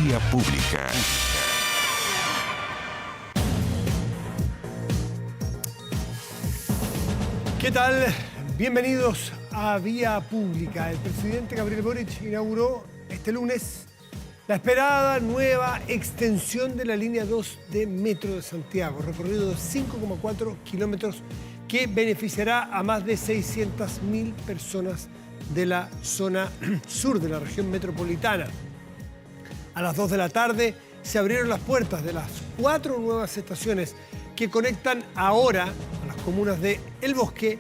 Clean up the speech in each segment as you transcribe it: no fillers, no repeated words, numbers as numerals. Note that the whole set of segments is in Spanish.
Vía Pública. ¿Qué tal? Bienvenidos a Vía Pública. El presidente Gabriel Boric inauguró este lunes la esperada nueva extensión de la línea 2 de Metro de Santiago, recorrido de 5,4 kilómetros que beneficiará a más de 600.000 personas de la zona sur de la región metropolitana. A las 2 de la tarde se abrieron las puertas de las 4 nuevas estaciones que conectan ahora a las comunas de El Bosque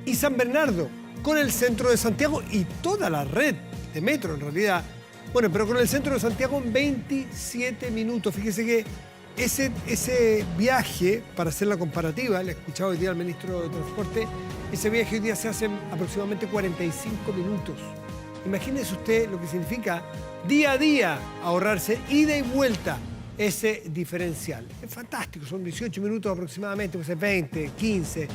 y San Bernardo con el centro de Santiago y toda la red de metro en realidad. Bueno, pero con el centro de Santiago en 27 minutos. Fíjese que ese viaje, para hacer la comparativa, le escuchaba hoy día al ministro de Transporte, ese viaje hoy día se hace en aproximadamente 45 minutos. Imagínese usted lo que significa día a día ahorrarse ida y vuelta ese diferencial. Es fantástico, son 18 minutos aproximadamente, pues es 20, 15.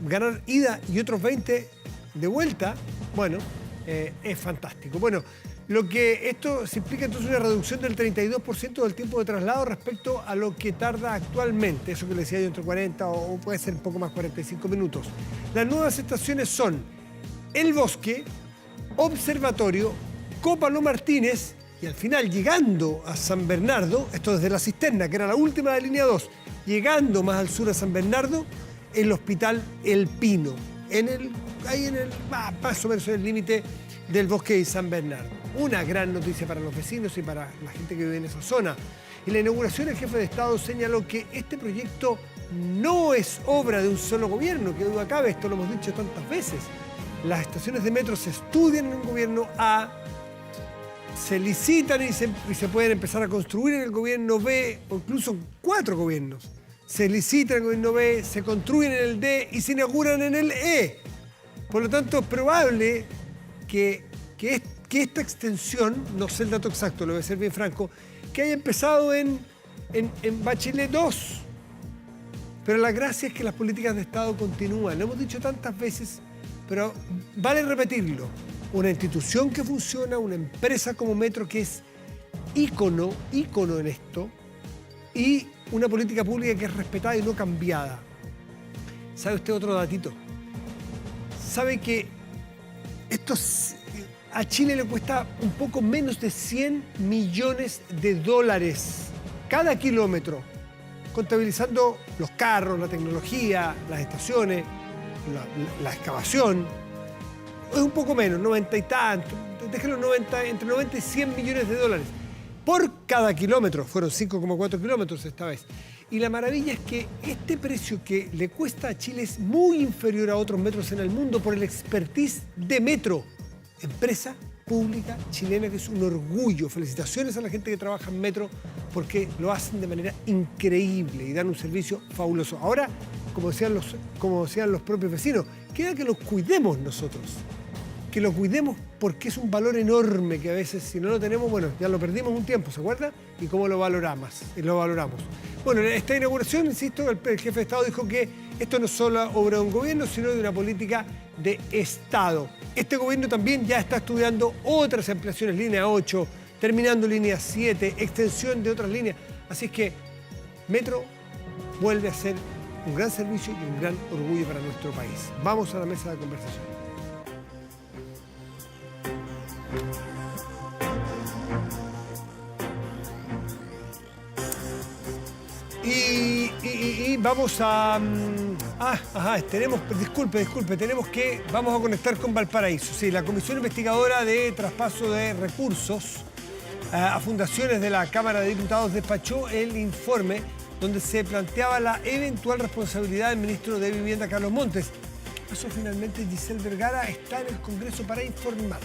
Ganar ida y otros 20 de vuelta, bueno, es fantástico. Bueno, esto se implica entonces una reducción del 32% del tiempo de traslado respecto a lo que tarda actualmente. Eso que le decía yo, entre 40 o puede ser un poco más, 45 minutos. Las nuevas estaciones son El Bosque, Observatorio, Cópalo Martínez y al final, llegando a San Bernardo, esto desde la cisterna, que era la última de línea 2, llegando más al sur a San Bernardo, el Hospital El Pino, más o menos en el límite del Bosque y San Bernardo. Una gran noticia para los vecinos y para la gente que vive en esa zona. En la inauguración, el jefe de Estado señaló que este proyecto no es obra de un solo gobierno, que duda cabe, esto lo hemos dicho tantas veces. Las estaciones de metro se estudian en un gobierno A, se licitan y se pueden empezar a construir en el gobierno B, o incluso 4 gobiernos. Se licitan en el gobierno B, se construyen en el D y se inauguran en el E. Por lo tanto, es probable que esta extensión, no sé el dato exacto, lo voy a ser bien franco, que haya empezado en Bachelet 2. Pero la gracia es que las políticas de Estado continúan. Lo hemos dicho tantas veces, pero vale repetirlo. Una institución que funciona, una empresa como Metro que es ícono en esto, y una política pública que es respetada y no cambiada. ¿Sabe usted otro datito? ¿Sabe que a Chile le cuesta un poco menos de 100 millones de dólares cada kilómetro, contabilizando los carros, la tecnología, las estaciones, la excavación? Es un poco menos, 90 y tanto, déjenlo 90, entre 90 y 100 millones de dólares por cada kilómetro. Fueron 5,4 kilómetros esta vez. Y la maravilla es que este precio que le cuesta a Chile es muy inferior a otros metros en el mundo por el expertise de Metro, empresa pública chilena que es un orgullo. Felicitaciones a la gente que trabaja en Metro porque lo hacen de manera increíble y dan un servicio fabuloso. Ahora, como decían los propios vecinos, queda que los cuidemos nosotros. Que lo cuidemos porque es un valor enorme que a veces si no lo tenemos, bueno, ya lo perdimos un tiempo, ¿se acuerda? Y cómo lo valoramos. Bueno, en esta inauguración, insisto, el jefe de Estado dijo que esto no es solo obra de un gobierno, sino de una política de Estado. Este gobierno también ya está estudiando otras ampliaciones, línea 8, terminando línea 7, extensión de otras líneas. Así es que Metro vuelve a ser un gran servicio y un gran orgullo para nuestro país. Vamos a la mesa de conversación. Y vamos a... vamos a conectar con Valparaíso. Sí, la Comisión Investigadora de Traspaso de Recursos a fundaciones de la Cámara de Diputados despachó el informe donde se planteaba la eventual responsabilidad del ministro de Vivienda, Carlos Montes. Eso finalmente Giselle Vergara está en el Congreso para informar.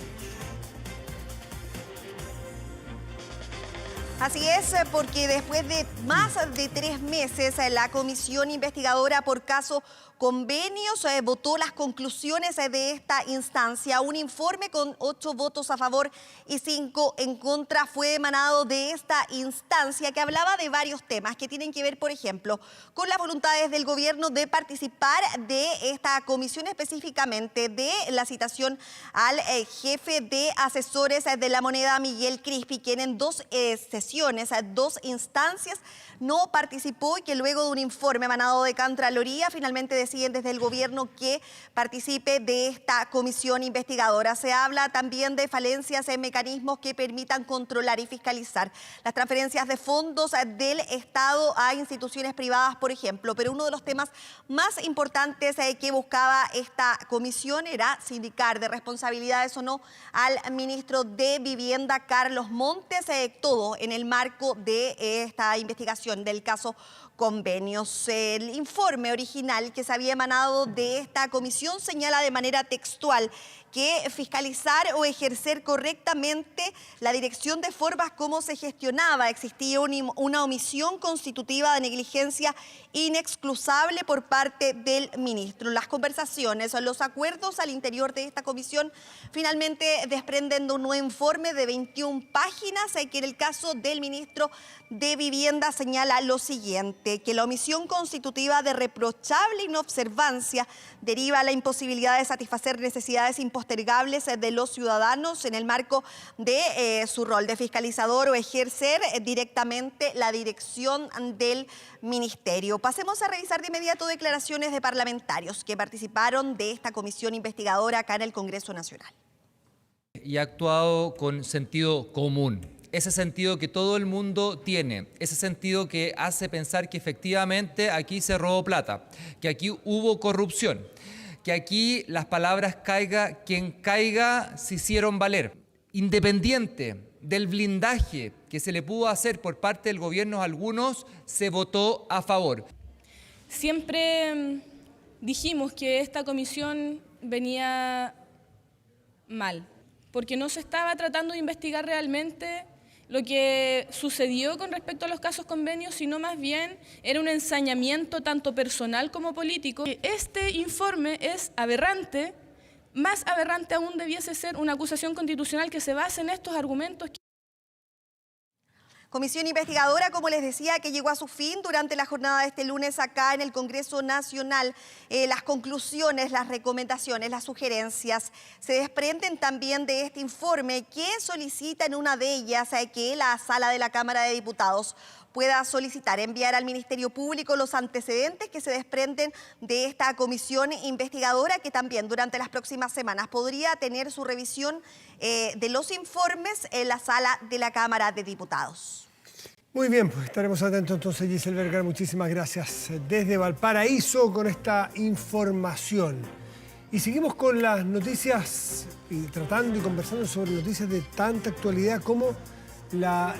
Así es, porque después de más de 3 meses, la comisión investigadora por caso Convenios votó las conclusiones de esta instancia. Un informe con 8 votos a favor y 5 en contra fue emanado de esta instancia, que hablaba de varios temas que tienen que ver, por ejemplo, con las voluntades del gobierno de participar de esta comisión, específicamente de la citación al jefe de asesores de la moneda, Miguel Crispi, quien en 2 sesiones, 2 instancias, no participó y que luego de un informe emanado de Contraloría finalmente deciden desde el gobierno que participe de esta comisión investigadora. Se habla también de falencias en mecanismos que permitan controlar y fiscalizar las transferencias de fondos del Estado a instituciones privadas, por ejemplo. Pero uno de los temas más importantes que buscaba esta comisión era sindicar de responsabilidades o no al ministro de Vivienda, Carlos Montes, todo en el marco de esta investigación del caso Convenios. El informe original que se había emanado de esta comisión señala de manera textual que fiscalizar o ejercer correctamente la dirección de formas como se gestionaba. Existía una omisión constitutiva de negligencia inexcusable por parte del ministro. Las conversaciones, los acuerdos al interior de esta comisión finalmente desprenden de un nuevo informe de 21 páginas que en el caso del ministro de Vivienda señala lo siguiente, que la omisión constitutiva de reprochable inobservancia deriva a la imposibilidad de satisfacer necesidades impostergables de los ciudadanos en el marco de su rol de fiscalizador o ejercer directamente la dirección del ministerio. Pasemos a revisar de inmediato declaraciones de parlamentarios que participaron de esta comisión investigadora acá en el Congreso Nacional. Y ha actuado con sentido común. Ese sentido que todo el mundo tiene, ese sentido que hace pensar que efectivamente aquí se robó plata, que aquí hubo corrupción, que aquí las palabras caiga quien caiga se hicieron valer. Independiente del blindaje que se le pudo hacer por parte del gobierno a algunos, se votó a favor. Siempre dijimos que esta comisión venía mal, porque no se estaba tratando de investigar realmente lo que sucedió con respecto a los casos Convenios, sino más bien era un ensañamiento tanto personal como político. Este informe es aberrante, más aberrante aún debiese ser una acusación constitucional que se base en estos argumentos. Comisión investigadora, como les decía, que llegó a su fin durante la jornada de este lunes acá en el Congreso Nacional. Las conclusiones, las recomendaciones, las sugerencias se desprenden también de este informe que solicita en una de ellas que la Sala de la Cámara de Diputados pueda solicitar enviar al Ministerio Público los antecedentes que se desprenden de esta comisión investigadora, que también durante las próximas semanas podría tener su revisión de los informes en la Sala de la Cámara de Diputados. Muy bien, pues estaremos atentos entonces, Giselle Vergara, muchísimas gracias desde Valparaíso con esta información. Y seguimos con las noticias y tratando y conversando sobre noticias de tanta actualidad como la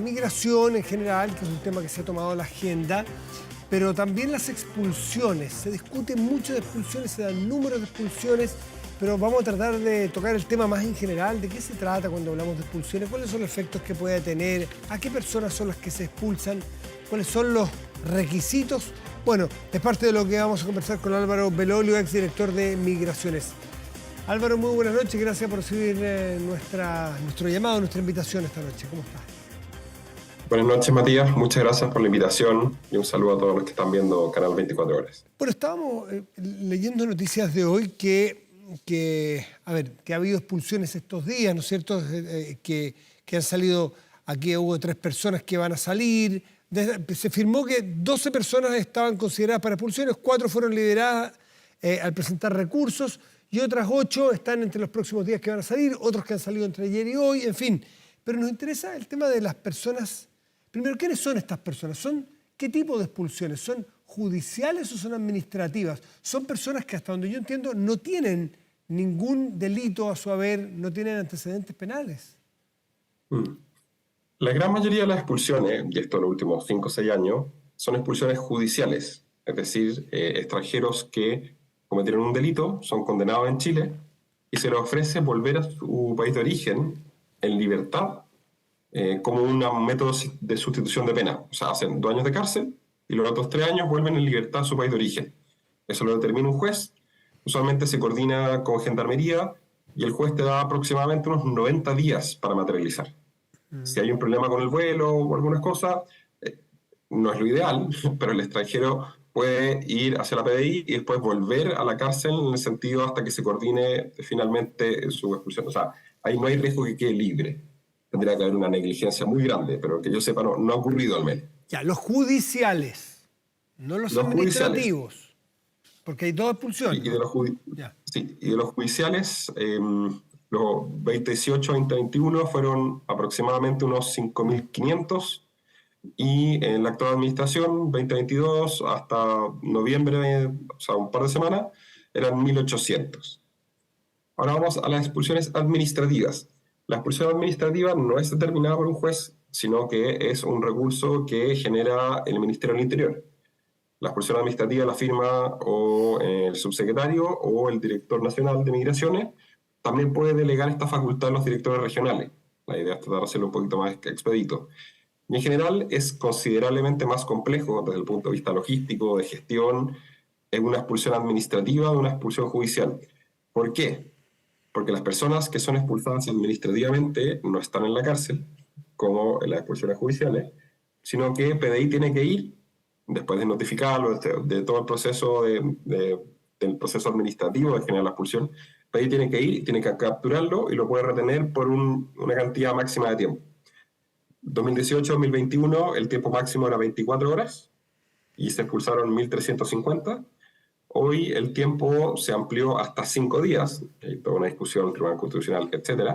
migración en general, que es un tema que se ha tomado la agenda, pero también las expulsiones. Se discute mucho de expulsiones, se dan números de expulsiones, pero vamos a tratar de tocar el tema más en general. ¿De qué se trata cuando hablamos de expulsiones? ¿Cuáles son los efectos que puede tener? ¿A qué personas son las que se expulsan? ¿Cuáles son los requisitos? Bueno, es parte de lo que vamos a conversar con Álvaro Belolio, exdirector de Migraciones. Álvaro, muy buenas noches. Gracias por recibir nuestro llamado, nuestra invitación esta noche. ¿Cómo estás? Buenas noches, Matías. Muchas gracias por la invitación y un saludo a todos los que están viendo Canal 24 Horas. Bueno, estábamos leyendo noticias de hoy que ha habido expulsiones estos días, ¿no es cierto? Que han salido, aquí hubo 3 personas que van a salir. Se firmó que 12 personas estaban consideradas para expulsiones, 4 fueron liberadas al presentar recursos y otras 8 están entre los próximos días que van a salir, otros que han salido entre ayer y hoy, en fin. Pero nos interesa el tema de las personas. Primero, ¿quiénes son estas personas? ¿Qué tipo de expulsiones? ¿Son judiciales o son administrativas? Son personas que, hasta donde yo entiendo, no tienen ningún delito a su haber, no tienen antecedentes penales. La gran mayoría de las expulsiones, y esto en los últimos 5 o 6 años, son expulsiones judiciales, es decir, extranjeros que cometieron un delito, son condenados en Chile y se les ofrece volver a su país de origen en libertad como un método de sustitución de pena. O sea, hacen 2 años de cárcel y los otros 3 años vuelven en libertad a su país de origen. Eso lo determina un juez. Usualmente se coordina con Gendarmería y el juez te da aproximadamente unos 90 días para materializar. Si hay un problema con el vuelo o algunas cosas, no es lo ideal, pero el extranjero puede ir hacia la PDI y después volver a la cárcel en el sentido hasta que se coordine finalmente su expulsión. O sea, ahí no hay riesgo que quede libre. Tendría que haber una negligencia muy grande, pero que yo sepa no ha ocurrido al menos. Ya, los judiciales, no los administrativos, porque hay 2 expulsiones. Y de los, sí, y de los judiciales, los 2018-2021 fueron aproximadamente unos 5.500 y en la actual administración, 2022 hasta noviembre, o sea, un par de semanas, eran 1.800. Ahora vamos a las expulsiones administrativas. La expulsión administrativa no es determinada por un juez, sino que es un recurso que genera el Ministerio del Interior. La expulsión administrativa la firma o el subsecretario o el director nacional de migraciones. También puede delegar esta facultad a los directores regionales. La idea es tratar de hacerlo un poquito más expedito. Y en general es considerablemente más complejo desde el punto de vista logístico, de gestión, en una expulsión administrativa de una expulsión judicial. ¿Por qué? Porque las personas que son expulsadas administrativamente no están en la cárcel, como en las expulsiones judiciales, sino que PDI tiene que ir, después de notificarlo, de todo el proceso del proceso administrativo de generar la expulsión, PDI tiene que ir, tiene que capturarlo y lo puede retener por una cantidad máxima de tiempo. 2018-2021 el tiempo máximo era 24 horas y se expulsaron 1.350. Hoy el tiempo se amplió hasta 5 días, hay toda una discusión en el Tribunal Constitucional, etc.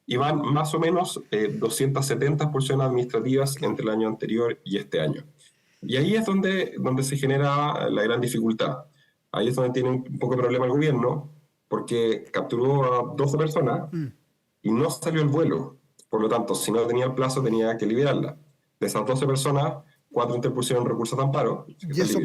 Y van más o menos 270 expulsiones administrativas entre el año anterior y este año. Y ahí es donde se genera la gran dificultad. Ahí es donde tiene un poco de problema el gobierno, porque capturó a 12 personas y no salió el vuelo. Por lo tanto, si no tenía el plazo, tenía que liberarla. De esas 12 personas, 4 interpusieron recursos de amparo, ¿Y eso?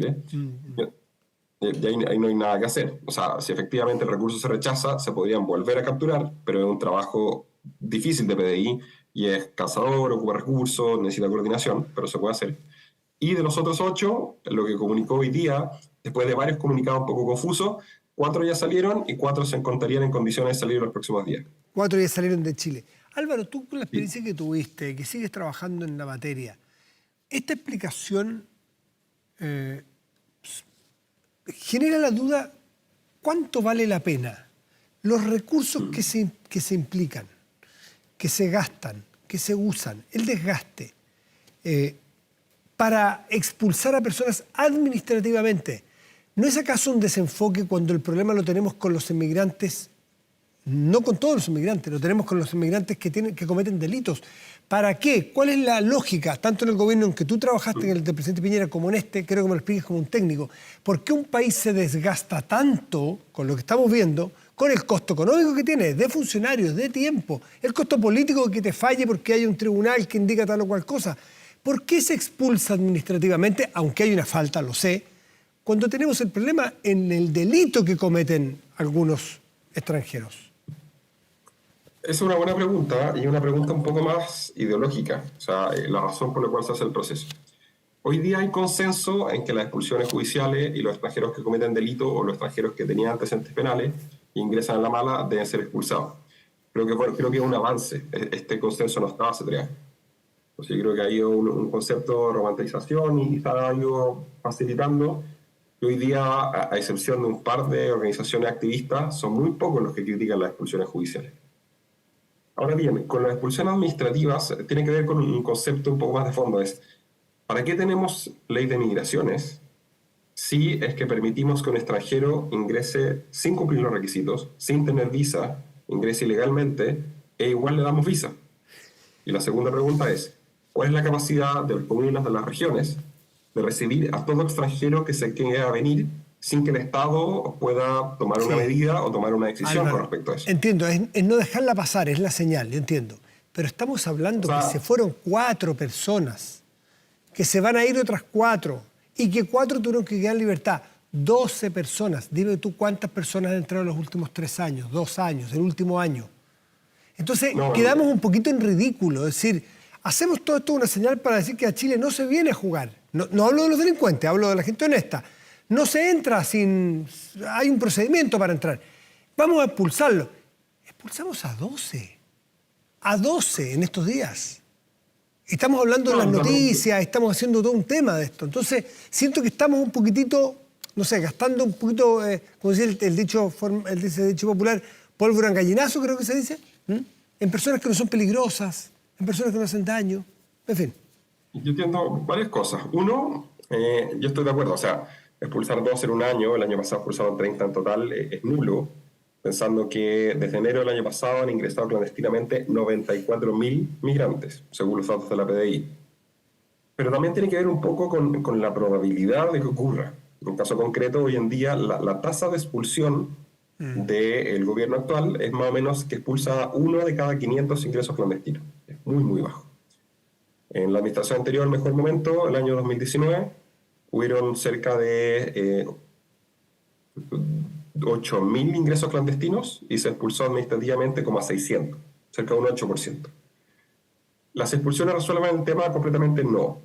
y ahí no hay nada que hacer. O sea, si efectivamente el recurso se rechaza, se podrían volver a capturar, pero es un trabajo difícil de PDI y es cansador, ocupa recursos, necesita coordinación, pero se puede hacer. Y de los otros 8, lo que comunicó hoy día, después de varios comunicados un poco confusos, 4 ya salieron y 4 se encontrarían en condiciones de salir en los próximos días. 4 ya salieron de Chile. Álvaro, tú con la experiencia que tuviste, que sigues trabajando en la materia, esta explicación genera la duda, ¿cuánto vale la pena? Los recursos que se implican, que se gastan, que se usan, el desgaste, para expulsar a personas administrativamente. ¿No es acaso un desenfoque cuando el problema lo tenemos con los inmigrantes? No con todos los inmigrantes, lo tenemos con los inmigrantes que cometen delitos. ¿Para qué? ¿Cuál es la lógica, tanto en el gobierno en que tú trabajaste, en el del presidente Piñera, como en este? Creo que me lo expliques como un técnico. ¿Por qué un país se desgasta tanto con lo que estamos viendo, con el costo económico que tiene, de funcionarios, de tiempo, el costo político que te falle porque hay un tribunal que indica tal o cual cosa? ¿Por qué se expulsa administrativamente, aunque hay una falta, lo sé, cuando tenemos el problema en el delito que cometen algunos extranjeros? Es una buena pregunta y una pregunta un poco más ideológica, o sea, la razón por la cual se hace el proceso. Hoy día hay consenso en que las expulsiones judiciales y los extranjeros que cometen delito o los extranjeros que tenían antecedentes penales e ingresan a la mala deben ser expulsados. Creo que es un avance. Este consenso no estaba hace 3 años. O sea, creo que ha ido un concepto de romantización y se ha ido facilitando. Y hoy día, a excepción de un par de organizaciones activistas, son muy pocos los que critican las expulsiones judiciales. Ahora bien, con las expulsiones administrativas tiene que ver con un concepto un poco más de fondo. Es, ¿para qué tenemos ley de migraciones si es que permitimos que un extranjero ingrese sin cumplir los requisitos, sin tener visa, ingrese ilegalmente, e igual le damos visa? Y la segunda pregunta es, ¿cuál es la capacidad de las comunas de las regiones de recibir a todo extranjero que se quiera venir sin que el Estado pueda tomar una medida o tomar una decisión con respecto a eso? Entiendo, es no dejarla pasar, es la señal, yo entiendo. Pero estamos hablando que se fueron 4 personas, que se van a ir otras 4 y que 4 tuvieron que quedar en libertad. 12 personas. Dime tú cuántas personas han entrado en los últimos 3 años, 2 años, el último año. Entonces quedamos un poquito en ridículo. Es decir, hacemos todo esto una señal para decir que a Chile no se viene a jugar. No hablo de los delincuentes, hablo de la gente honesta. No se entra sin... Hay un procedimiento para entrar. Vamos a expulsarlo. Expulsamos a 12. A 12 en estos días. Estamos hablando de las noticias, estamos haciendo todo un tema de esto. Entonces, siento que estamos un poquitito, no sé, gastando un poquito, como decía el dicho popular, pólvora en gallinazo, creo que se dice, en personas que no son peligrosas, en personas que no hacen daño, en fin. Yo entiendo varias cosas. Uno, yo estoy de acuerdo, o sea, expulsar 12 en un año, el año pasado expulsaron 30 en total, es nulo, pensando que desde enero del año pasado han ingresado clandestinamente 94.000 migrantes, según los datos de la PDI. Pero también tiene que ver un poco con la probabilidad de que ocurra. En un caso concreto, hoy en día, la tasa de expulsión del gobierno actual es más o menos que expulsa 1 de cada 500 ingresos clandestinos. Es muy, muy bajo. En la administración anterior, mejor momento, el año 2019, hubieron cerca de 8.000 ingresos clandestinos y se expulsó administrativamente como a 600, cerca de un 8%. ¿Las expulsiones resuelven el tema? Completamente no.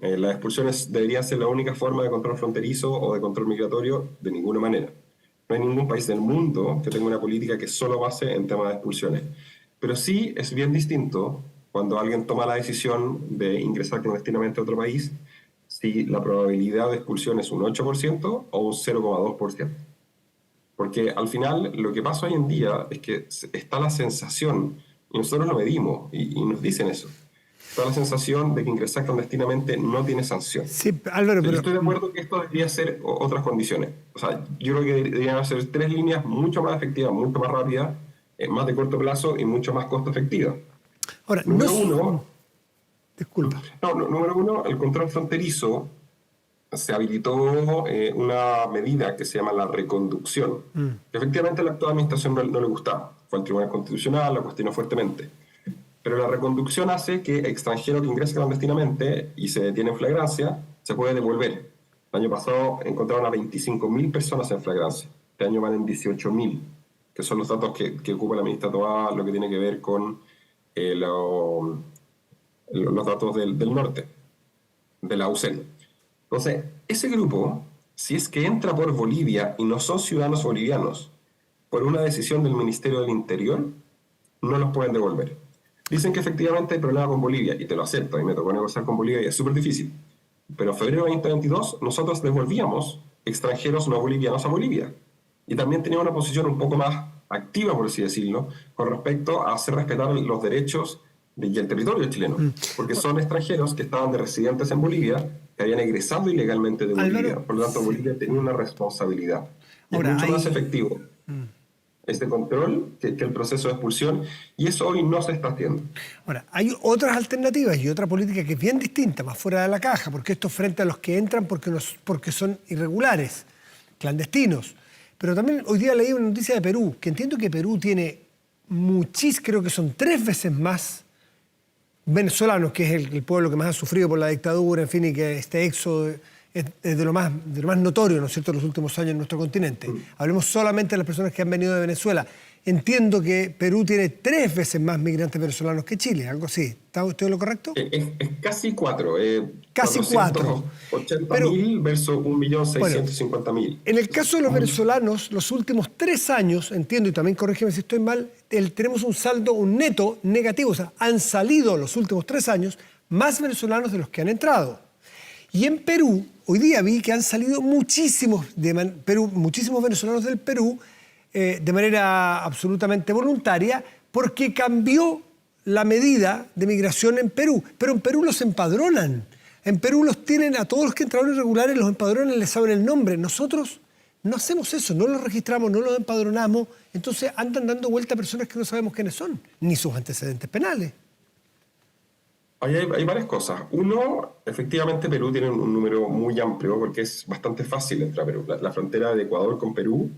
Las expulsiones deberían ser la única forma de control fronterizo o de control migratorio, de ninguna manera. No hay ningún país del mundo que tenga una política que solo base en temas de expulsiones. Pero sí es bien distinto cuando alguien toma la decisión de ingresar clandestinamente a otro país, si la probabilidad de expulsión es un 8% o un 0,2%. Porque al final lo que pasa hoy en día es que está la sensación, y nosotros lo medimos y nos dicen eso, está la sensación de que ingresar clandestinamente no tiene sanción. Sí, Álvaro, pero... Yo estoy de acuerdo que esto debería ser otras condiciones. O sea, yo creo que deberían ser 3 líneas mucho más efectivas, mucho más rápidas, más de corto plazo y mucho más costo efectivas. Ahora, Número uno, el control fronterizo se habilitó una medida que se llama la reconducción, que efectivamente a la actual administración no le gustaba. Fue al Tribunal Constitucional, lo cuestionó fuertemente. Pero la reconducción hace que extranjero que ingrese clandestinamente y se detiene en flagrancia, se puede devolver. El año pasado encontraron a 25.000 personas en flagrancia. Este año van en 18.000, que son los datos que ocupa la ministra Toá, lo que tiene que ver con los datos del norte, de la UCEN. Entonces, ese grupo, si es que entra por Bolivia y no son ciudadanos bolivianos, por una decisión del Ministerio del Interior, no los pueden devolver. Dicen que efectivamente hay problema con Bolivia, y te lo acepto, y me tocó negociar con Bolivia y es súper difícil. Pero en febrero de 2022 nosotros devolvíamos extranjeros no bolivianos a Bolivia. Y también teníamos una posición un poco más activa, por así decirlo, con respecto a hacer respetar los derechos y el territorio chileno. Porque son extranjeros que estaban de residentes en Bolivia, que habían egresado ilegalmente de Bolivia. Álvaro, por lo tanto, Bolivia tenía una responsabilidad. Y ahora, es mucho más efectivo este control que el proceso de expulsión, y eso hoy no se está haciendo. Ahora, hay otras alternativas y otra política que es bien distinta, más fuera de la caja, porque esto frente a los que entran porque son irregulares, clandestinos. Pero también hoy día leí una noticia de Perú, que entiendo que Perú tiene creo que son 3 veces más venezolanos, que es el pueblo que más ha sufrido por la dictadura, en fin, y que este éxodo es de lo más notorio, ¿no es cierto?, en los últimos años en nuestro continente. Hablemos solamente de las personas que han venido de Venezuela. Entiendo que Perú tiene 3 veces más migrantes venezolanos que Chile, algo así. ¿Estoy en lo correcto? Es casi 4. Casi 4. 480.000 versus 1.650.000. En el caso de los venezolanos, los últimos 3 años, entiendo, y también corrígeme si estoy mal, tenemos un saldo, un neto negativo. O sea, han salido los últimos 3 años más venezolanos de los que han entrado. Y en Perú, hoy día vi que han salido muchísimos venezolanos del Perú de manera absolutamente voluntaria, porque cambió la medida de migración en Perú. Pero en Perú los empadronan. En Perú los tienen a todos los que entraron irregulares, los empadronan, les saben el nombre. Nosotros no hacemos eso, no los registramos, no los empadronamos. Entonces andan dando vuelta a personas que no sabemos quiénes son, ni sus antecedentes penales. Hay varias cosas. Uno, efectivamente Perú tiene un número muy amplio porque es bastante fácil entrar a Perú. La frontera de Ecuador con Perú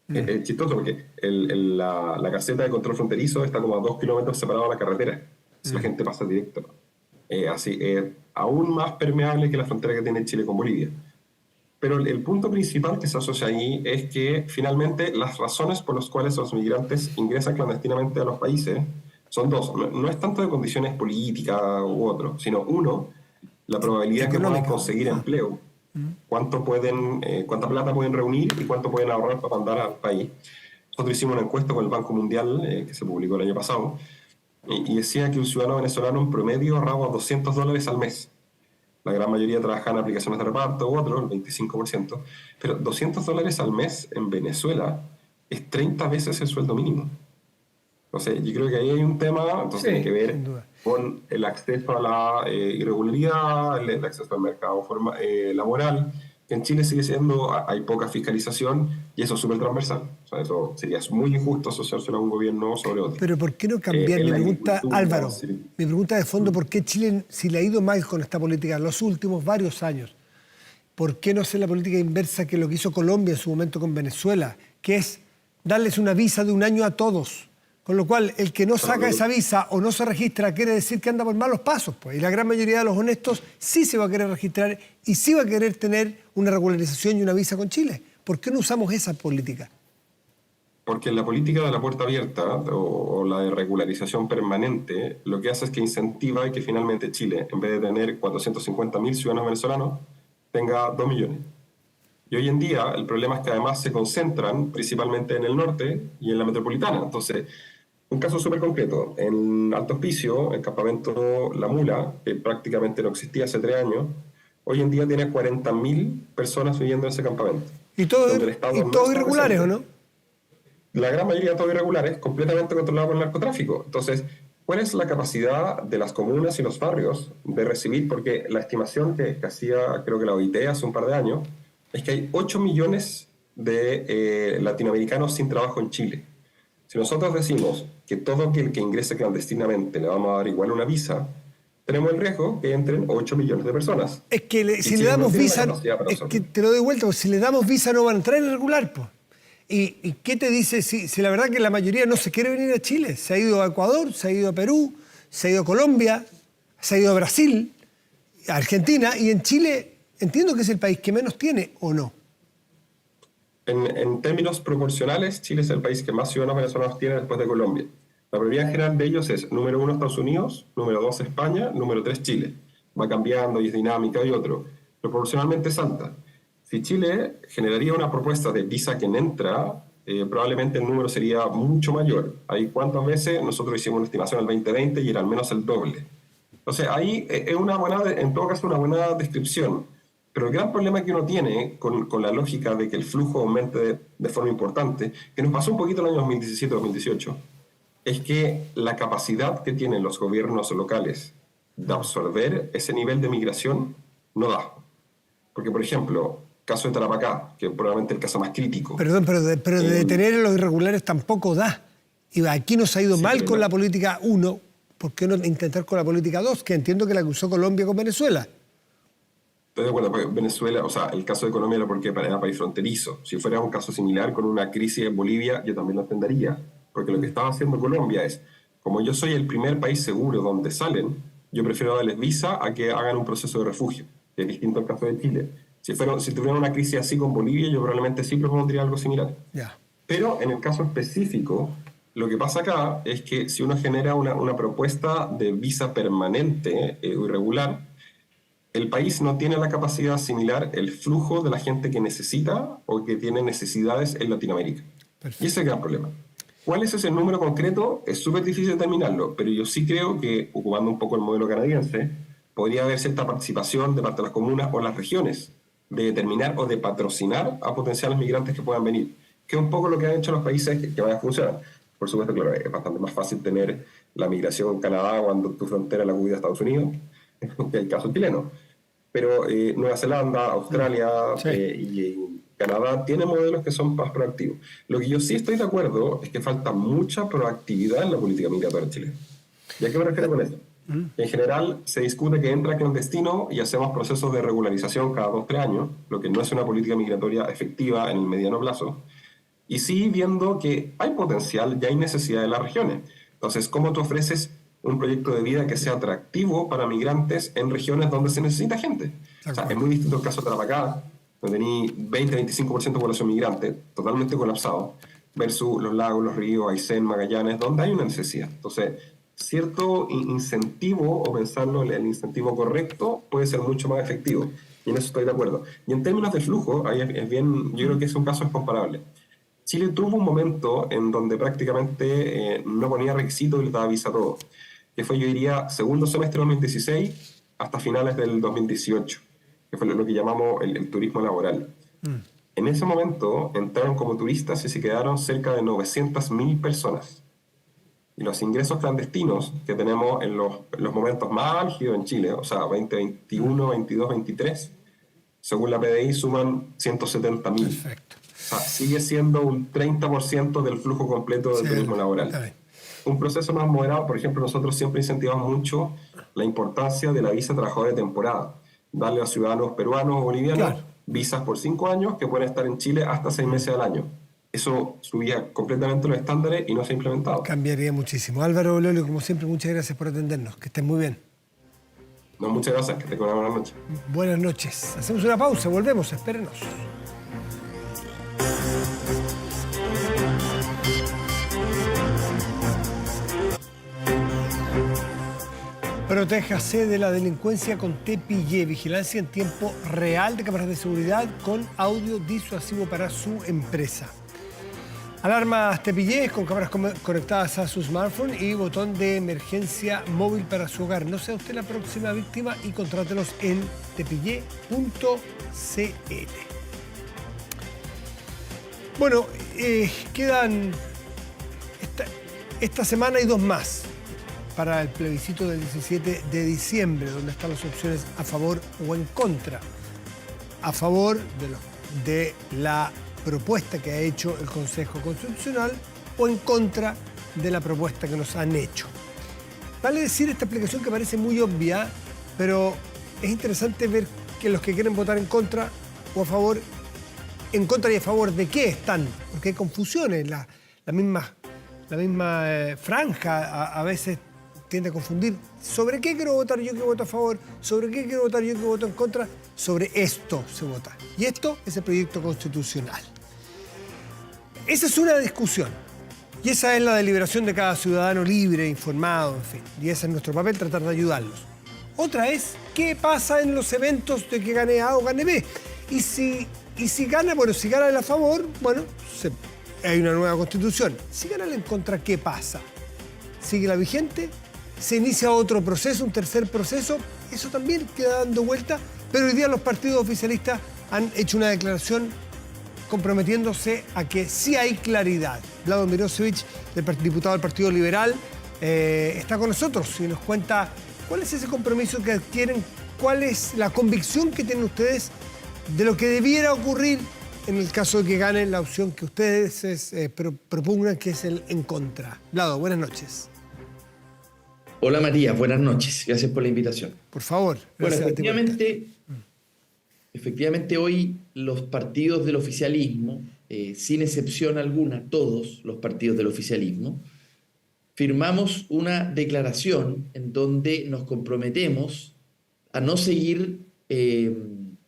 es chistoso porque la caseta de control fronterizo está como a 2 kilómetros separado de la carretera. Entonces la gente pasa directo. Así es aún más permeable que la frontera que tiene Chile con Bolivia. Pero el punto principal que se asocia ahí es que finalmente las razones por las cuales los migrantes ingresan clandestinamente a los países son dos. No es tanto de condiciones políticas u otro, sino uno, la probabilidad que puedan conseguir empleo, cuánta plata pueden reunir y cuánto pueden ahorrar para mandar al país. Nosotros hicimos una encuesta con el Banco Mundial, que se publicó el año pasado, y decía que un ciudadano venezolano en promedio ahorraba $200 al mes. La gran mayoría trabaja en aplicaciones de reparto u otro, el 25%, pero $200 al mes en Venezuela es 30 veces el sueldo mínimo. Entonces, yo creo que ahí hay un tema, entonces tiene que ver con el acceso a la irregularidad, el acceso al mercado laboral, que en Chile sigue siendo, hay poca fiscalización y eso es súper transversal. O sea, eso sería muy injusto asociárselo a un gobierno sobre otro. Pero ¿por qué no cambiar? Mi pregunta, Álvaro, mi pregunta de fondo, ¿por qué Chile, si le ha ido mal con esta política en los últimos varios años, por qué no hacer la política inversa que lo que hizo Colombia en su momento con Venezuela, que es darles una visa de 1 año a todos? Con lo cual, el que no saca esa visa o no se registra quiere decir que anda por malos pasos, pues. Y la gran mayoría de los honestos sí se va a querer registrar y sí va a querer tener una regularización y una visa con Chile. ¿Por qué no usamos esa política? Porque la política de la puerta abierta o la de regularización permanente lo que hace es que incentiva y que finalmente Chile, en vez de tener 450.000 ciudadanos venezolanos, tenga 2 millones. Y hoy en día el problema es que además se concentran principalmente en el norte y en la metropolitana. Entonces, un caso súper concreto, en Alto Hospicio, el campamento La Mula, que prácticamente no existía hace 3 años, hoy en día tiene 40.000 personas viviendo en ese campamento. ¿Y todos irregulares o no? La gran mayoría de todos irregulares, completamente controlados por el narcotráfico. Entonces, ¿cuál es la capacidad de las comunas y los barrios de recibir? Porque la estimación que hacía, creo que la OIT hace un par de años, es que hay 8 millones de latinoamericanos sin trabajo en Chile. Si nosotros decimos que todo aquel que ingrese clandestinamente le vamos a dar igual una visa, tenemos el riesgo que entren 8 millones de personas. Es que si le damos visa, es que te lo doy vuelta, porque si le damos visa no van a entrar irregular, pues. ¿Y qué te dice si la verdad que la mayoría no se quiere venir a Chile? Se ha ido a Ecuador, se ha ido a Perú, se ha ido a Colombia, se ha ido a Brasil, a Argentina, y en Chile entiendo que es el país que menos tiene, ¿o no? En términos proporcionales, Chile es el país que más ciudadanos venezolanos tiene después de Colombia. La prioridad general de ellos es número 1 Estados Unidos, número 2 España, número 3 Chile. Va cambiando y es dinámica y otro. Pero proporcionalmente es alta. Si Chile generaría una propuesta de visa que entra, probablemente el número sería mucho mayor. Ahí cuántas veces nosotros hicimos una estimación en el 2020 y era al menos el doble. Entonces ahí es en todo caso una buena descripción. Pero el gran problema que uno tiene con la lógica de que el flujo aumente de forma importante, que nos pasó un poquito en el año 2017-2018, es que la capacidad que tienen los gobiernos locales de absorber ese nivel de migración no da. Porque, por ejemplo, caso de Tarapacá, que es probablemente el caso más crítico. Perdón, pero de detener a los irregulares tampoco da. Y aquí nos ha ido mal con la política 1, ¿por qué no intentar con la política 2? Que entiendo que la que usó Colombia con Venezuela. Estoy de acuerdo, porque Venezuela, o sea, el caso de Colombia era porque era país fronterizo. Si fuera un caso similar con una crisis en Bolivia, yo también lo entendería. Porque lo que estaba haciendo Colombia es, como yo soy el primer país seguro donde salen, yo prefiero darles visa a que hagan un proceso de refugio, que es distinto al caso de Chile. Si tuvieran una crisis así con Bolivia, yo probablemente sí propondría algo similar. Yeah. Pero en el caso específico, lo que pasa acá es que si uno genera una propuesta de visa permanente o irregular, el país no tiene la capacidad de asimilar el flujo de la gente que necesita o que tiene necesidades en Latinoamérica. Perfecto. Y ese es el gran problema. ¿Cuál es ese número concreto? Es súper difícil determinarlo, pero yo sí creo que, ocupando un poco el modelo canadiense, podría haber cierta participación de parte de las comunas o las regiones de determinar o de patrocinar a potenciales migrantes que puedan venir, que es un poco lo que han hecho los países que vayan a funcionar. Por supuesto, claro, es bastante más fácil tener la migración en Canadá cuando tu frontera la cuida Estados Unidos, que el caso chileno. Pero Nueva Zelanda, Australia y Canadá tienen modelos que son más proactivos. Lo que yo sí estoy de acuerdo es que falta mucha proactividad en la política migratoria chilena. ¿Y a qué me refiero con eso? En general se discute que entra clandestino y hacemos procesos de regularización cada 2 o 3 años, lo que no es una política migratoria efectiva en el mediano plazo. Y sí viendo que hay potencial y hay necesidad de las regiones. Entonces, ¿cómo tú ofreces un proyecto de vida que sea atractivo para migrantes en regiones donde se necesita gente? O sea, es muy distinto el caso de Tarapacá, donde tenéis 20-25% de población migrante, totalmente colapsado, versus los lagos, los ríos, Aysén, Magallanes, donde hay una necesidad. Entonces, cierto incentivo, o pensarlo, el incentivo correcto, puede ser mucho más efectivo. Y en eso estoy de acuerdo. Y en términos de flujo, ahí es bien, yo creo que ese caso es comparable. Chile tuvo un momento en donde prácticamente no ponía requisitos y le daba visa a todo, que fue, yo diría, segundo semestre de 2016 hasta finales del 2018, que fue lo que llamamos el turismo laboral. En ese momento entraron como turistas y se quedaron cerca de 900.000 personas. Y los ingresos clandestinos que tenemos en los momentos más álgidos en Chile, o sea, 2021, 22, 23, según la PDI suman 170.000. Perfecto. O sea, sigue siendo un 30% del flujo completo del turismo laboral. Un proceso más moderado, por ejemplo, nosotros siempre incentivamos mucho la importancia de la visa trabajador de temporada. Darle a ciudadanos peruanos o bolivianos visas por 5 años que pueden estar en Chile hasta 6 meses al año. Eso subía completamente los estándares y no se ha implementado. Cambiaría muchísimo. Álvaro Lolio, como siempre, muchas gracias por atendernos. Que estén muy bien. No, muchas gracias. Que tengan una buena noche. Buenas noches. Hacemos una pausa, volvemos, espérenos. Protéjase de la delincuencia con TPY, vigilancia en tiempo real de cámaras de seguridad con audio disuasivo para su empresa. Alarmas TPY con cámaras conectadas a su smartphone y botón de emergencia móvil para su hogar. No sea usted la próxima víctima y contrátelos en tepy.cl. Bueno, quedan esta semana y 2 más para el plebiscito del 17 de diciembre, donde están las opciones a favor o en contra. A favor de la propuesta que ha hecho el Consejo Constitucional o en contra de la propuesta que nos han hecho. Vale decir esta explicación que parece muy obvia, pero es interesante ver que los que quieren votar en contra o a favor, en contra y a favor de qué están, porque hay confusiones, la misma franja a veces tiende a confundir sobre qué quiero votar yo que voto a favor, sobre qué quiero votar yo que voto en contra, sobre esto se vota. Y esto es el proyecto constitucional. Esa es una discusión. Y esa es la deliberación de cada ciudadano libre, informado, en fin. Y ese es nuestro papel, tratar de ayudarlos. Otra es qué pasa en los eventos de que gane A o gane B. Y si gana, bueno, si gana el a favor, bueno, hay una nueva constitución. Si gana el en contra, ¿qué pasa? ¿Sigue la vigente? ¿Se inicia otro proceso, un tercer proceso? Eso también queda dando vuelta, pero hoy día los partidos oficialistas han hecho una declaración comprometiéndose a que sí hay claridad. Vlado Mirosevic, diputado del Partido Liberal, está con nosotros y nos cuenta cuál es ese compromiso que adquieren, cuál es la convicción que tienen ustedes de lo que debiera ocurrir en el caso de que gane la opción que ustedes propugnan, que es el en contra. Vlado, buenas noches. Hola Matías, buenas noches. Gracias por la invitación. Por favor. Bueno, efectivamente hoy los partidos del oficialismo, sin excepción alguna, todos los partidos del oficialismo, firmamos una declaración en donde nos comprometemos a no seguir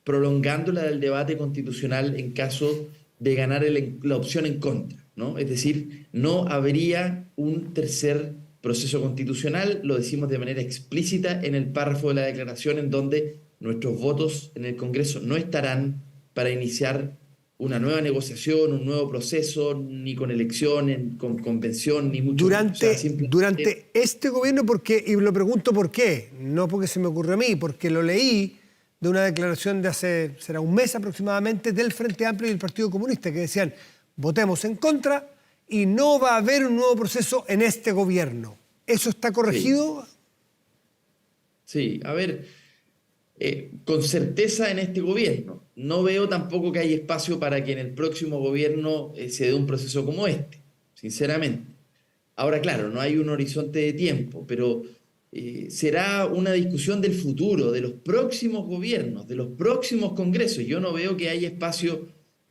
prolongando el debate constitucional en caso de ganar la opción en contra, ¿no? Es decir, no habría un tercer proceso constitucional, lo decimos de manera explícita en el párrafo de la declaración en donde nuestros votos en el Congreso no estarán para iniciar una nueva negociación, un nuevo proceso, ni con elección, con convención, ni mucho durante, menos. O sea, durante este gobierno, y lo pregunto por qué, no porque se me ocurrió a mí, porque lo leí de una declaración de hace, será un mes aproximadamente, del Frente Amplio y del Partido Comunista, que decían, votemos en contra y no va a haber un nuevo proceso en este gobierno. ¿Eso está corregido? Sí, a ver, con certeza en este gobierno. No veo tampoco que haya espacio para que en el próximo gobierno se dé un proceso como este, sinceramente. Ahora, claro, no hay un horizonte de tiempo, pero será una discusión del futuro, de los próximos gobiernos, de los próximos congresos. Yo no veo que haya espacio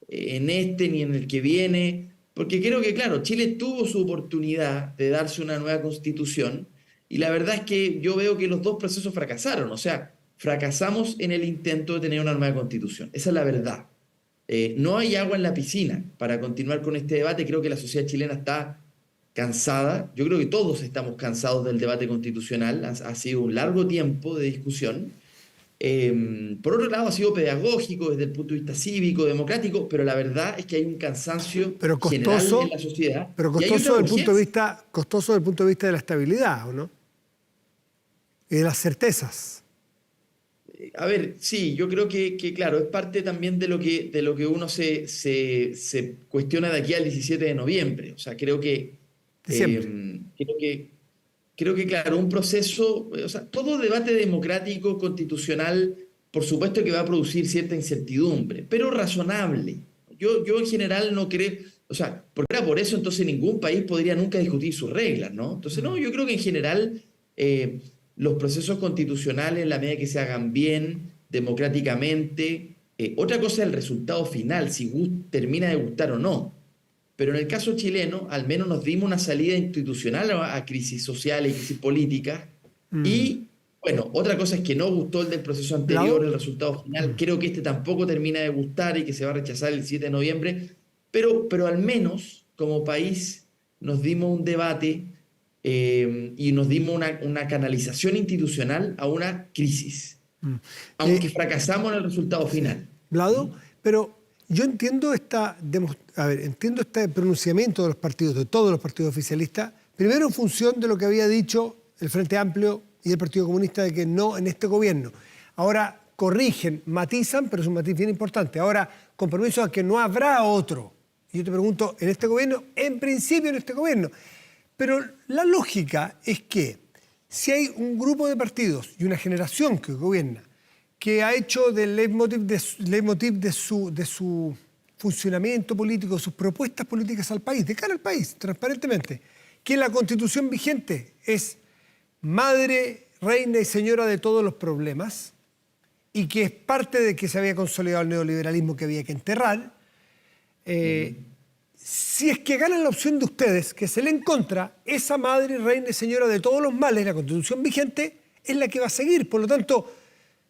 en este ni en el que viene. Porque creo que, claro, Chile tuvo su oportunidad de darse una nueva constitución y la verdad es que yo veo que los dos procesos fracasaron. O sea, fracasamos en el intento de tener una nueva constitución. Esa es la verdad. No hay agua en la piscina para continuar con este debate. Creo que la sociedad chilena está cansada. Yo creo que todos estamos cansados del debate constitucional. Ha sido un largo tiempo de discusión. Por otro lado, ha sido pedagógico desde el punto de vista cívico, democrático, pero la verdad es que hay un cansancio general en la sociedad. Pero y hay costoso otra desde el punto de vista de la estabilidad, ¿o no? Y de las certezas. A ver, sí, yo creo que claro, es parte también de lo que uno se cuestiona de aquí al 17 de noviembre. O sea, creo que claro, un proceso, o sea, todo debate democrático, constitucional, por supuesto que va a producir cierta incertidumbre, pero razonable. Yo en general no creo, o sea, porque era por eso entonces ningún país podría nunca discutir sus reglas, ¿no? Entonces, no, yo creo que en general los procesos constitucionales, en la medida que se hagan bien, democráticamente, otra cosa es el resultado final, si termina de gustar o no. Pero en el caso chileno, al menos nos dimos una salida institucional a crisis sociales y crisis políticas. Y, bueno, otra cosa es que no gustó el del proceso anterior, el resultado final. Creo que este tampoco termina de gustar y que se va a rechazar el 7 de noviembre. Pero al menos, como país, nos dimos un debate y nos dimos una canalización institucional a una crisis. Aunque fracasamos en el resultado final. Vlado, pero yo entiendo entiendo este pronunciamiento de los partidos, de todos los partidos oficialistas, primero en función de lo que había dicho el Frente Amplio y el Partido Comunista de que no en este gobierno. Ahora corrigen, matizan, pero es un matiz bien importante. Ahora, compromiso a que no habrá otro. Y yo te pregunto, ¿en este gobierno? En principio en este gobierno. Pero la lógica es que si hay un grupo de partidos y una generación que gobierna que ha hecho del leitmotiv de su funcionamiento político, sus propuestas políticas al país, de cara al país, transparentemente, que la Constitución vigente es madre, reina y señora de todos los problemas y que es parte de que se había consolidado el neoliberalismo que había que enterrar, si es que ganan la opción de ustedes, que se le en contra, esa madre, reina y señora de todos los males, la Constitución vigente, es la que va a seguir. Por lo tanto,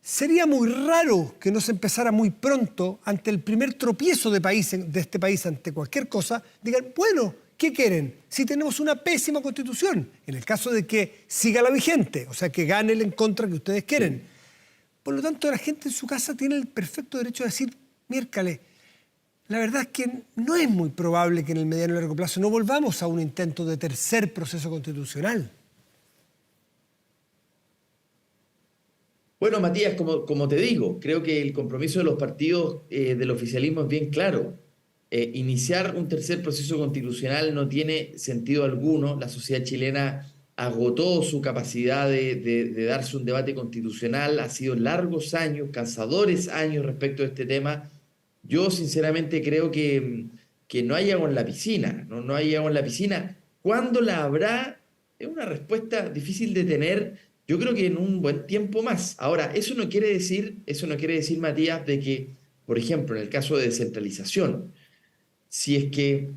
sería muy raro que no se empezara muy pronto, ante el primer tropiezo de este país, ante cualquier cosa, digan, bueno, ¿qué quieren? Si tenemos una pésima Constitución, en el caso de que siga la vigente, o sea, que gane el en contra que ustedes quieren. Por lo tanto, la gente en su casa tiene el perfecto derecho de decir, miércale, la verdad es que no es muy probable que en el mediano y largo plazo no volvamos a un intento de tercer proceso constitucional. Bueno, Matías, como te digo, creo que el compromiso de los partidos del oficialismo es bien claro. Iniciar un tercer proceso constitucional no tiene sentido alguno. La sociedad chilena agotó su capacidad de darse un debate constitucional. Ha sido largos años, cansadores años respecto a este tema. Yo sinceramente creo que no hay agua en la piscina, no hay agua en la piscina. ¿Cuándo la habrá? Es una respuesta difícil de tener. Yo creo que en un buen tiempo más. Ahora, eso no quiere decir, Matías, de que, por ejemplo, en el caso de descentralización, si es que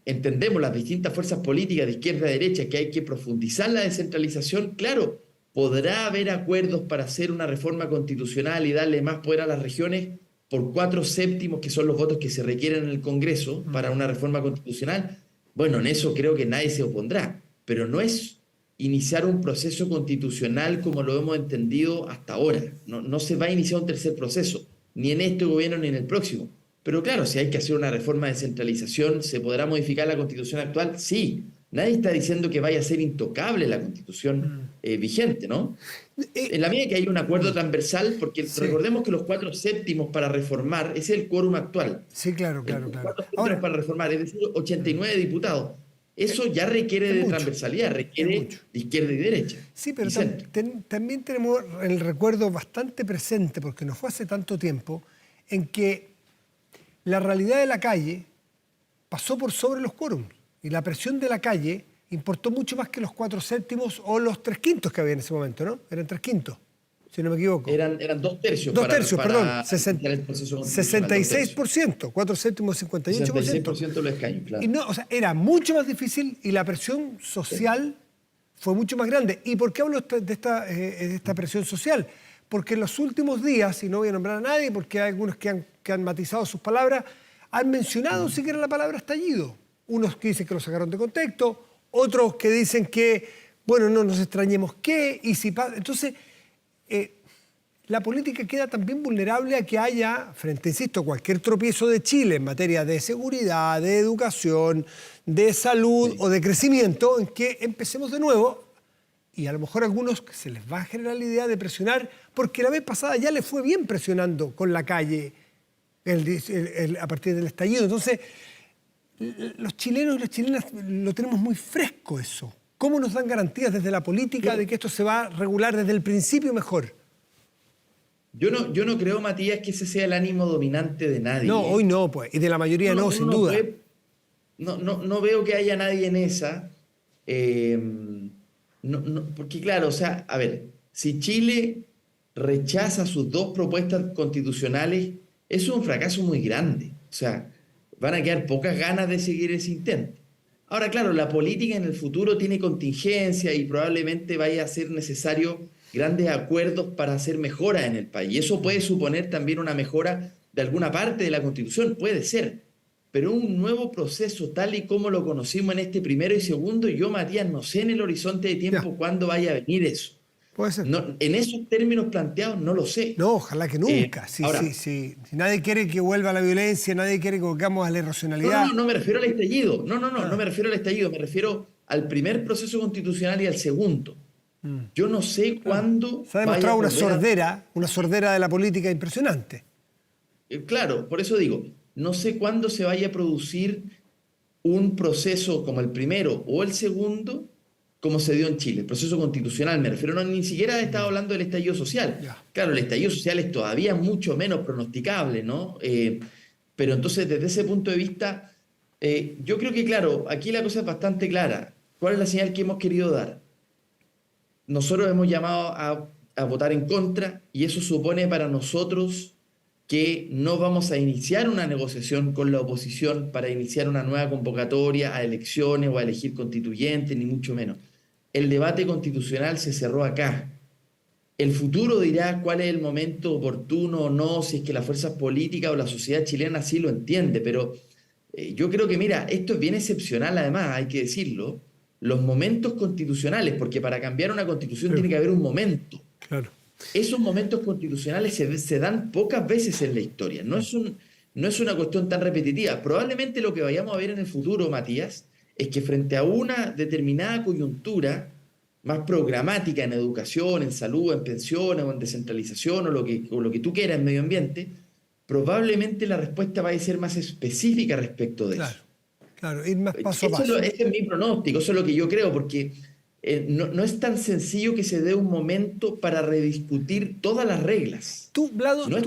entendemos las distintas fuerzas políticas de izquierda a derecha que hay que profundizar la descentralización, claro, podrá haber acuerdos para hacer una reforma constitucional y darle más poder a las regiones por 4/7, que son los votos que se requieren en el Congreso para una reforma constitucional. Bueno, en eso creo que nadie se opondrá, pero no es iniciar un proceso constitucional como lo hemos entendido hasta ahora. No se va a iniciar un tercer proceso, ni en este gobierno ni en el próximo. Pero claro, si hay que hacer una reforma de descentralización, ¿se podrá modificar la Constitución actual? Sí. Nadie está diciendo que vaya a ser intocable la Constitución vigente, ¿no? En la medida que hay un acuerdo transversal, porque recordemos que los 4/7 para reformar es el quórum actual. Sí, claro. 4/7 para reformar, es decir, 89 diputados. Eso ya requiere de transversalidad, requiere de izquierda y derecha. Sí, pero también tenemos el recuerdo bastante presente, porque no fue hace tanto tiempo, en que la realidad de la calle pasó por sobre los quórums. Y la presión de la calle importó mucho más que los 4/7 o los 3/5 que había en ese momento, ¿no? Eran 3/5, si no me equivoco. Eran 2/3. 2/3, perdón. 66%, 4/7, 58%. 66% de los escaños, claro. Y no, o sea, era mucho más difícil y la presión social fue mucho más grande. ¿Y por qué hablo de esta presión social? Porque en los últimos días, y no voy a nombrar a nadie porque hay algunos que han matizado sus palabras, han mencionado siquiera la palabra estallido. unos que dicen que lo sacaron de contexto, otros que dicen que, bueno, no nos extrañemos qué, y si pasa. Entonces, la política queda también vulnerable a que haya, frente, insisto, a cualquier tropiezo de Chile en materia de seguridad, de educación, de salud o de crecimiento, en que empecemos de nuevo y a lo mejor a algunos se les va a generar la idea de presionar, porque la vez pasada ya les fue bien presionando con la calle a partir del estallido. Entonces, los chilenos y las chilenas lo tenemos muy fresco eso. ¿Cómo nos dan garantías desde la política de que esto se va a regular desde el principio mejor? Yo no creo, Matías, que ese sea el ánimo dominante de nadie. No, hoy no, pues. Y de la mayoría no, sin duda. No veo que haya nadie en esa. Porque claro, o sea, a ver, si Chile rechaza sus 2 propuestas constitucionales, eso es un fracaso muy grande. O sea, van a quedar pocas ganas de seguir ese intento. Ahora, claro, la política en el futuro tiene contingencia y probablemente vaya a ser necesario grandes acuerdos para hacer mejoras en el país. Y eso puede suponer también una mejora de alguna parte de la Constitución, puede ser. Pero un nuevo proceso tal y como lo conocimos en este primero y segundo, yo, Matías, no sé en el horizonte de tiempo cuándo vaya a venir eso. Puede ser. No, en esos términos planteados no lo sé. No, ojalá que nunca. Si nadie quiere que vuelva la violencia, nadie quiere que volvamos a la irracionalidad. No me refiero al estallido. No me refiero al estallido. Me refiero al primer proceso constitucional y al segundo. Yo no sé cuándo. Se ha demostrado una sordera de la política impresionante. Claro, por eso digo, no sé cuándo se vaya a producir un proceso como el primero o el segundo, como se dio en Chile, el proceso constitucional, me refiero, ni siquiera he estado hablando del estallido social. Claro, el estallido social es todavía mucho menos pronosticable, ¿no? Pero entonces, desde ese punto de vista, yo creo que, claro, aquí la cosa es bastante clara. ¿Cuál es la señal que hemos querido dar? Nosotros hemos llamado a votar en contra y eso supone para nosotros que no vamos a iniciar una negociación con la oposición para iniciar una nueva convocatoria a elecciones o a elegir constituyentes, ni mucho menos. El debate constitucional se cerró acá. El futuro dirá cuál es el momento oportuno o no, si es que las fuerzas políticas o la sociedad chilena sí lo entiende, pero yo creo que, mira, esto es bien excepcional además, hay que decirlo, los momentos constitucionales, porque para cambiar una constitución tiene que haber un momento. Claro. Esos momentos constitucionales se dan pocas veces en la historia, no es una cuestión tan repetitiva. Probablemente lo que vayamos a ver en el futuro, Matías, es que frente a una determinada coyuntura más programática en educación, en salud, en pensiones o en descentralización o lo que tú quieras en medio ambiente, probablemente la respuesta va a ser más específica respecto de eso. Claro, ir más paso a paso. Ese es mi pronóstico, eso es lo que yo creo, porque no es tan sencillo que se dé un momento para rediscutir todas las reglas. Tú, Vlado, no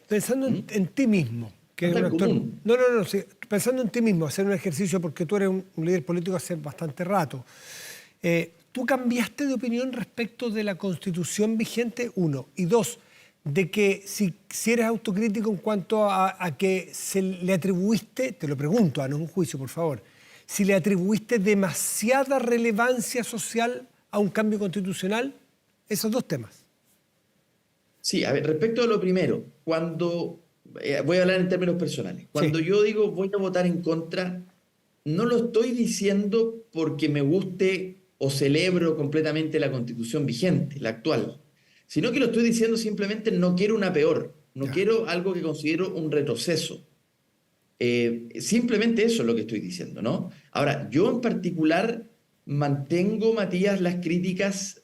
pensando en ti mismo, que no es un actor. común. Sí, pensando en ti mismo, hacer un ejercicio, porque tú eres un líder político hace bastante rato. ¿Tú cambiaste de opinión respecto de la Constitución vigente? 1. Y 2, de que si eres autocrítico en cuanto a que se le atribuiste, te lo pregunto, no es un juicio, por favor, si le atribuiste demasiada relevancia social a un cambio constitucional, esos 2 temas. Sí, a ver, respecto a lo primero, cuando, voy a hablar en términos personales, cuando yo digo voy a votar en contra, no lo estoy diciendo porque me guste o celebro completamente la Constitución vigente, la actual, sino que lo estoy diciendo simplemente no quiero una peor, no quiero algo que considero un retroceso. Simplemente eso es lo que estoy diciendo, ¿no? Ahora, yo en particular mantengo, Matías, las críticas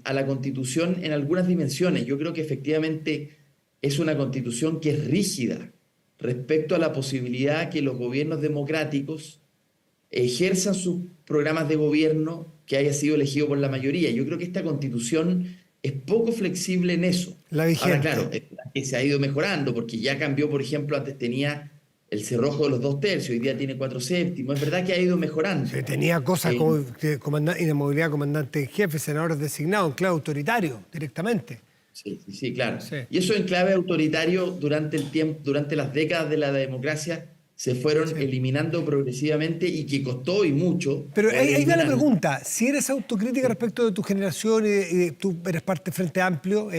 a la Constitución en algunas dimensiones. Yo creo que efectivamente es una Constitución que es rígida respecto a la posibilidad que los gobiernos democráticos ejerzan sus programas de gobierno que haya sido elegido por la mayoría. Yo creo que esta Constitución es poco flexible en eso. La vigente. Ahora, claro, que se ha ido mejorando, porque ya cambió, por ejemplo, antes tenía el cerrojo de los 2/3, hoy día tiene 4/7. Es verdad que ha ido mejorando. Tenía cosas como inamovilidad, comandante en jefe, senadores designados en clave autoritario, directamente. Sí, claro. Sí. Y eso en clave autoritario durante el tiempo, durante las décadas de la democracia, se fueron eliminando progresivamente y que costó y mucho. Pero ahí va la pregunta. Si eres autocrítica respecto de tu generación y tú eres parte del Frente Amplio,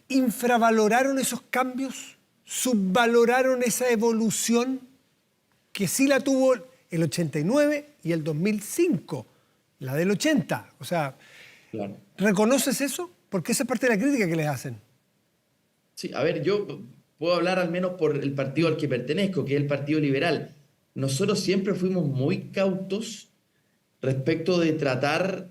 ¿infravaloraron esos cambios subvaloraron esa evolución que sí la tuvo el 89 y el 2005, la del 80. O sea, Claro. ¿reconoces eso? Porque esa es parte de la crítica que les hacen. Sí, a ver, yo puedo hablar al menos por el partido al que pertenezco, que es el Partido Liberal. Nosotros siempre fuimos muy cautos respecto de tratar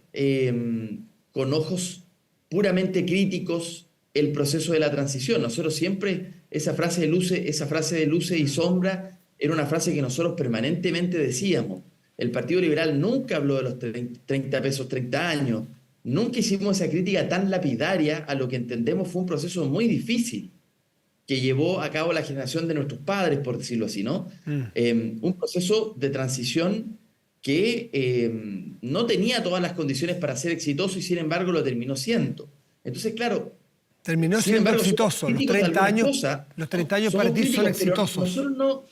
con ojos puramente críticos el proceso de la transición. Nosotros siempre, esa frase de luces y sombra, era una frase que nosotros permanentemente decíamos. El Partido Liberal nunca habló de los 30 pesos, 30 años. Nunca hicimos esa crítica tan lapidaria a lo que entendemos fue un proceso muy difícil que llevó a cabo la generación de nuestros padres, por decirlo así, ¿no? Un proceso de transición que no tenía todas las condiciones para ser exitoso y sin embargo lo terminó siendo. Entonces, claro, Terminó sin siendo embargo, exitoso. somos críticos de Los 30 años somos para ti son críticos, pero exitosos. nosotros no,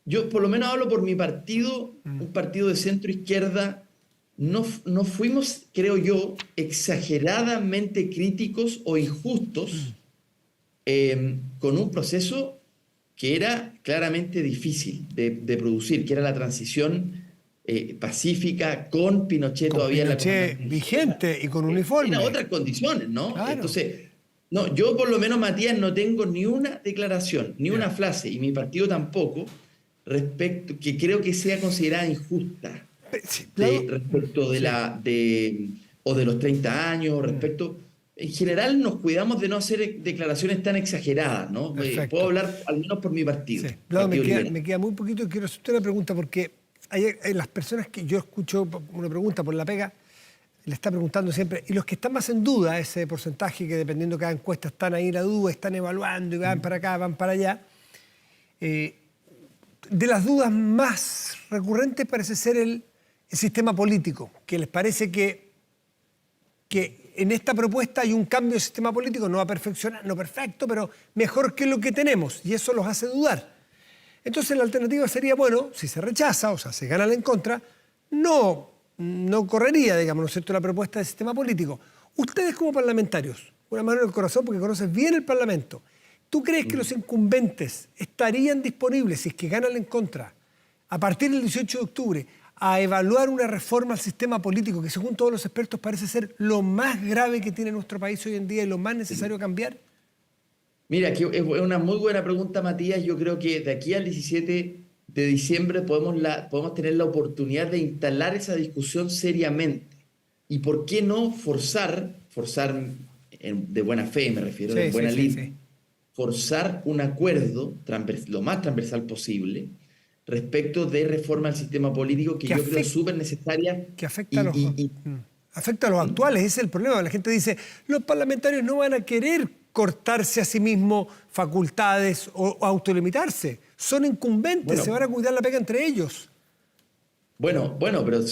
yo por lo menos hablo por mi partido, un partido de centro izquierda, no fuimos, creo yo, exageradamente críticos o injustos con un proceso que era claramente difícil de producir, que era la transición pacífica con Pinochet Con todavía Pinochet en la vigente y con uniforme. Era otras condiciones, ¿no? Claro. Entonces, no, yo por lo menos, Matías, no tengo ni una declaración, ni una frase, y mi partido tampoco, respecto, que creo que sea considerada injusta Sí, respecto o de los 30 años, respecto. En general nos cuidamos de no hacer declaraciones tan exageradas, ¿no? Perfecto. Puedo hablar al menos por mi partido. Sí. Vlado, Partido Liberal. me queda muy poquito y quiero hacerte una pregunta porque hay las personas que yo escucho una pregunta por la pega, le está preguntando siempre, y los que están más en duda, ese porcentaje que dependiendo de cada encuesta están ahí en la duda, están evaluando y van para acá, van para allá, de las dudas más recurrentes parece ser el sistema político, que les parece que en esta propuesta hay un cambio de sistema político, no va a perfeccionar, no perfecto, pero mejor que lo que tenemos, y eso los hace dudar. Entonces la alternativa sería, bueno, si se rechaza, o sea, se gana la en contra, no correría, digamos, ¿no es cierto?, la propuesta del sistema político. Ustedes como parlamentarios, una mano en el corazón porque conoces bien el Parlamento, ¿tú crees que los incumbentes estarían disponibles, si es que ganan la en contra, a partir del 18 de octubre, a evaluar una reforma al sistema político que según todos los expertos parece ser lo más grave que tiene nuestro país hoy en día y lo más necesario cambiar? Mira, que es una muy buena pregunta, Matías. Yo creo que de aquí al 17 de diciembre podemos tener la oportunidad de instalar esa discusión seriamente. ¿Y por qué no forzar de buena fe, me refiero, de buena línea, forzar un acuerdo lo más transversal posible respecto de reforma al sistema político que yo creo súper necesaria? Que afecta a los actuales, ese es el problema. La gente dice, los parlamentarios no van a querer cortarse a sí mismos facultades o autolimitarse. Son incumbentes, se van a cuidar la pega entre ellos. Bueno, pero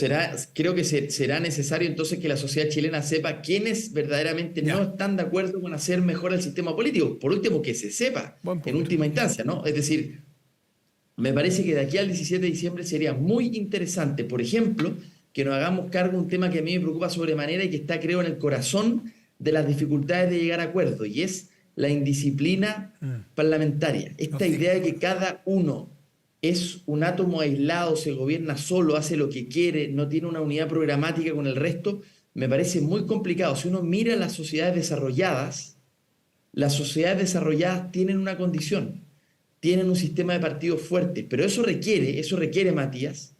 creo que será necesario entonces que la sociedad chilena sepa quiénes verdaderamente no están de acuerdo con hacer mejor el sistema político. Por último, que se sepa en última instancia, ¿no? Es decir, me parece que de aquí al 17 de diciembre sería muy interesante, por ejemplo, que nos hagamos cargo de un tema que a mí me preocupa sobremanera y que está, creo, en el corazón de las dificultades de llegar a acuerdos, y es la indisciplina parlamentaria. Esta idea de que cada uno es un átomo aislado, se gobierna solo, hace lo que quiere, no tiene una unidad programática con el resto, me parece muy complicado. Si uno mira las sociedades desarrolladas tienen una condición, tienen un sistema de partidos fuerte, pero eso requiere, Matías,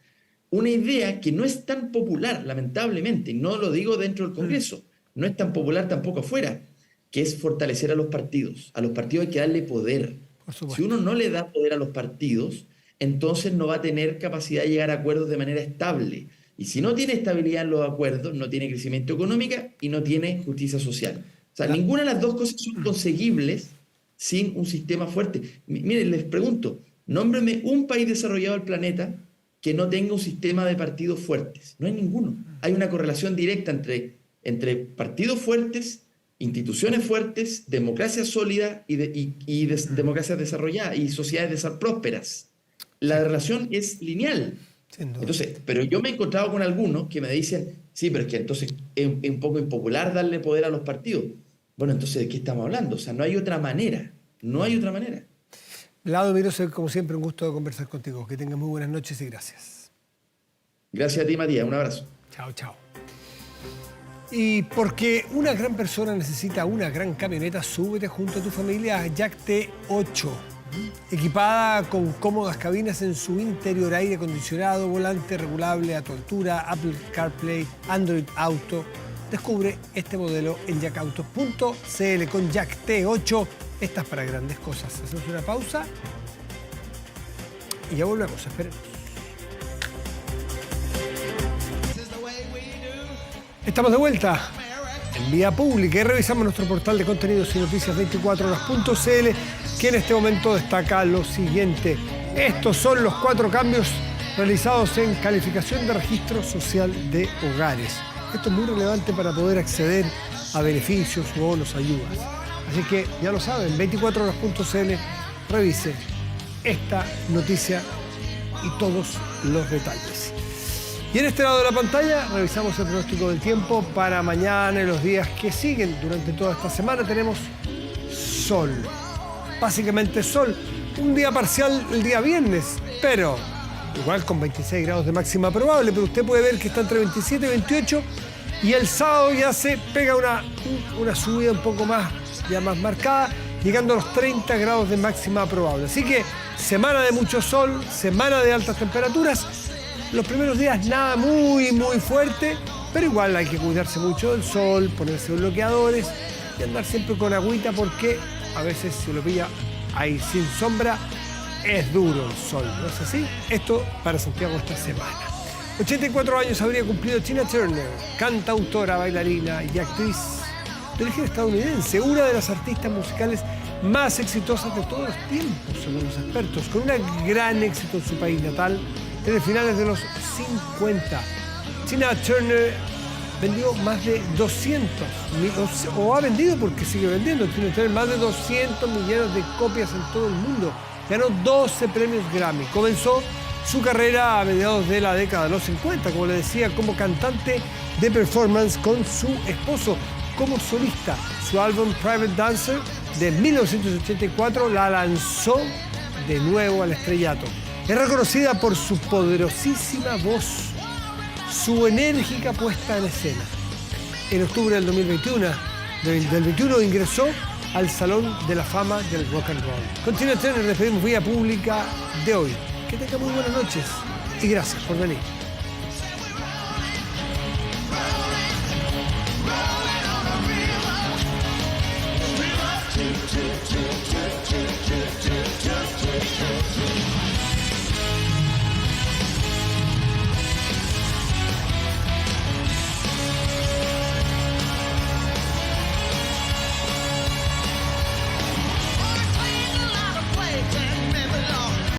una idea que no es tan popular, lamentablemente, no lo digo dentro del Congreso, no es tan popular tampoco afuera, que es fortalecer a los partidos. A los partidos hay que darle poder. Si uno no le da poder a los partidos, entonces no va a tener capacidad de llegar a acuerdos de manera estable. Y si no tiene estabilidad en los acuerdos, no tiene crecimiento económico y no tiene justicia social. O sea, ninguna de las dos cosas son conseguibles sin un sistema fuerte. Miren, les pregunto, nómbreme un país desarrollado del planeta que no tenga un sistema de partidos fuertes. No hay ninguno. Hay una correlación directa entre partidos fuertes, instituciones fuertes, democracia sólida y democracias desarrolladas y sociedades prósperas. La relación es lineal. Entonces, pero yo me he encontrado con algunos que me dicen, sí, pero es que entonces es un poco impopular darle poder a los partidos. Bueno, entonces, ¿de qué estamos hablando? O sea, no hay otra manera. No hay otra manera. Lado Mirose, como siempre, un gusto conversar contigo. Que tengas muy buenas noches y gracias. Gracias a ti, Matías. Un abrazo. Chao, chao. Y porque una gran persona necesita una gran camioneta, súbete junto a tu familia a Jack T8. Equipada con cómodas cabinas en su interior, aire acondicionado, volante regulable a tu altura, Apple CarPlay, Android Auto. Descubre este modelo en jackautos.cl. Con Jack T8 estás para grandes cosas. Hacemos una pausa y ya volvemos. Esperemos. Estamos de vuelta en Vía Pública y revisamos nuestro portal de contenidos y noticias 24horas.cl, que en este momento destaca lo siguiente. Estos son los 4 cambios realizados en calificación de registro social de hogares. Esto es muy relevante para poder acceder a beneficios, bonos, ayudas. Así que ya lo saben, 24horas.cl, revise esta noticia y todos los detalles. Y en este lado de la pantalla revisamos el pronóstico del tiempo para mañana y los días que siguen. Durante toda esta semana tenemos sol, básicamente sol. Un día parcial el día viernes, pero igual con 26 grados de máxima probable, pero usted puede ver que está entre 27 y 28 y el sábado ya se pega una subida un poco más, ya más marcada, llegando a los 30 grados de máxima probable. Así que semana de mucho sol, semana de altas temperaturas. Los primeros días nada muy fuerte, pero igual hay que cuidarse mucho del sol, ponerse bloqueadores y andar siempre con agüita porque a veces si lo pilla ahí sin sombra es duro el sol, ¿no es así? Esto para Santiago esta semana. 84 años habría cumplido Tina Turner, cantautora, bailarina y actriz de origen estadounidense, una de las artistas musicales más exitosas de todos los tiempos, según los expertos, con un gran éxito en su país natal desde finales de los 50. Tina Turner vendió más de 200, o ha vendido porque sigue vendiendo, Tina Turner más de 200 millones de copias en todo el mundo. Ganó 12 premios Grammy. Comenzó su carrera a mediados de la década de los 50, como le decía, como cantante de performance con su esposo, como solista. Su álbum Private Dancer de 1984 la lanzó de nuevo al estrellato. Es reconocida por su poderosísima voz, su enérgica puesta en escena. En octubre del 2021 ingresó al Salón de la Fama del Rock and Roll. Con Tina Turner despedimos Vía Pública de hoy. Que tenga muy buenas noches y gracias por venir.